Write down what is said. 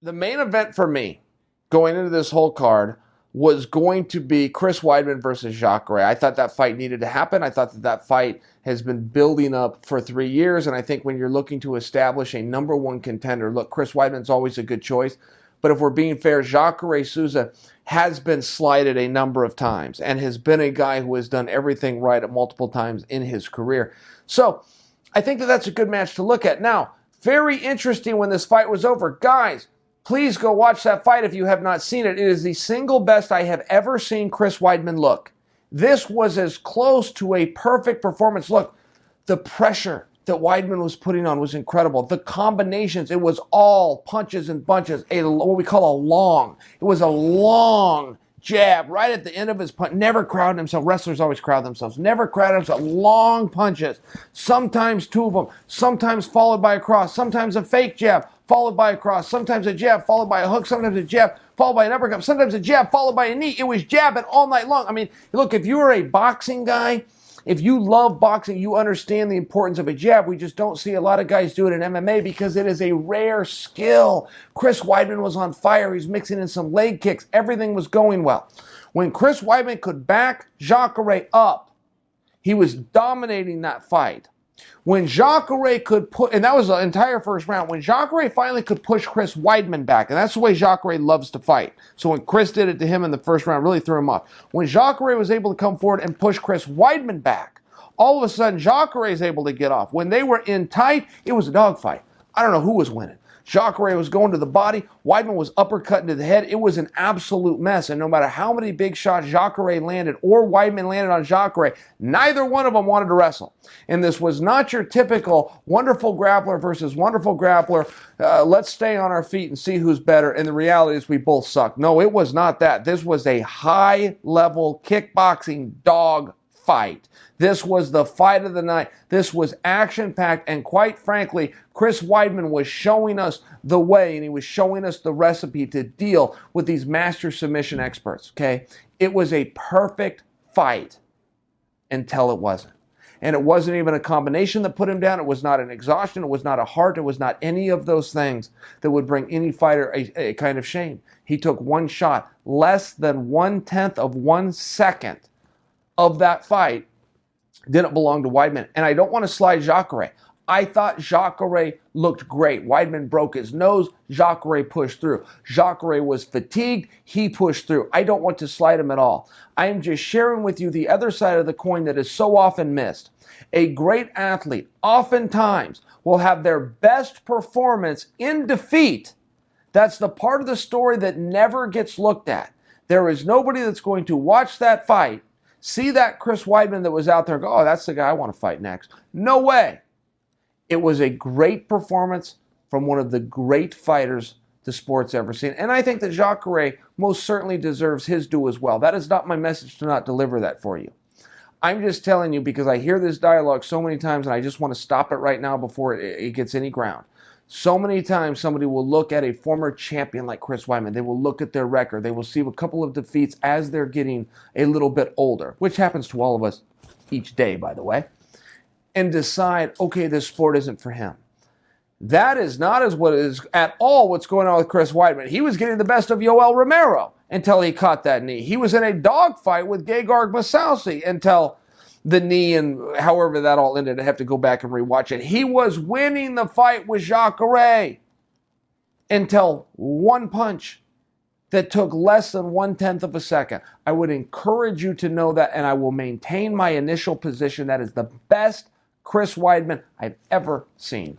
The main event for me going into this whole card was going to be Chris Weidman versus Jacare. I thought that fight needed to happen. I thought that fight has been building up for 3 years, and I think when you're looking to establish a number one contender, look, Chris Weidman's always a good choice, but if we're being fair, Jacare Souza has been slighted a number of times and has been a guy who has done everything right at multiple times in his career. So I think that that's a good match to look at. Now, very interesting when this fight was over. Guys, please go watch that fight if you have not seen it. It is the single best I have ever seen Chris Weidman look. This was as close to a perfect performance. Look, the pressure that Weidman was putting on was incredible. The combinations, it was all punches and bunches. What we call a long. It was a long jab right at the end of his punch. Never crowding himself. Wrestlers always crowd themselves. Never crowded himself. Long punches. Sometimes 2 of them. Sometimes followed by a cross. Sometimes a fake jab followed by a cross. Sometimes a jab followed by a hook. Sometimes a jab followed by an uppercut. Sometimes a jab followed by a knee. It was jabbing all night long. I mean, look, if you are a boxing guy, if you love boxing, you understand the importance of a jab. We just don't see a lot of guys do it in MMA because it is a rare skill. Chris Weidman was on fire. He's mixing in some leg kicks. Everything was going well. When Chris Weidman could back Jacare up, he was dominating that fight. When Jacare could put, and that was the entire first round, when Jacare finally could push Chris Weidman back, and that's the way Jacare loves to fight. So when Chris did it to him in the first round, really threw him off. When Jacare was able to come forward and push Chris Weidman back, all of a sudden Jacare is able to get off. When they were in tight, it was a dogfight. I don't know who was winning. Jacare was going to the body. Weidman was uppercutting to the head. It was an absolute mess. And no matter how many big shots Jacare landed or Weidman landed on Jacare, neither one of them wanted to wrestle. And this was not your typical wonderful grappler versus wonderful grappler. Let's stay on our feet and see who's better. And the reality is we both suck. No, it was not that. This was a high-level kickboxing dog fight. This was the fight of the night. This was action-packed, and quite frankly, Chris Weidman was showing us the way, and he was showing us the recipe to deal with these master submission experts, okay? It was a perfect fight until it wasn't. And it wasn't even a combination that put him down. It was not an exhaustion. It was not a heart. It was not any of those things that would bring any fighter a kind of shame. He took one shot, less than 1/10 of 1 second of that fight didn't belong to Weidman. And I don't want to slide Jacare. I thought Jacare looked great. Weidman broke his nose. Jacare pushed through. Jacare was fatigued. He pushed through. I don't want to slide him at all. I am just sharing with you the other side of the coin that is so often missed. A great athlete oftentimes will have their best performance in defeat. That's the part of the story that never gets looked at. There is nobody that's going to watch that fight, see that Chris Weidman that was out there and go, oh, that's the guy I want to fight next. No way. It was a great performance from one of the great fighters the sport's ever seen. And I think that Jacare most certainly deserves his due as well. That is not my message to not deliver that for you. I'm just telling you because I hear this dialogue so many times and I just want to stop it right now before it gets any ground. So many times somebody will look at a former champion like Chris Weidman. They will look at their record. They will see a couple of defeats as they're getting a little bit older, which happens to all of us each day, by the way, and decide, okay, this sport isn't for him. That is not as what is at all what's going on with Chris Weidman. He was getting the best of Yoel Romero until he caught that knee. He was in a dogfight with Gegard Mousasi until the knee, and however that all ended, I have to go back and rewatch it. He was winning the fight with Jacare until one punch that took less than 1/10 of a second. I would encourage you to know that, and I will maintain my initial position. That is the best Chris Weidman I've ever seen.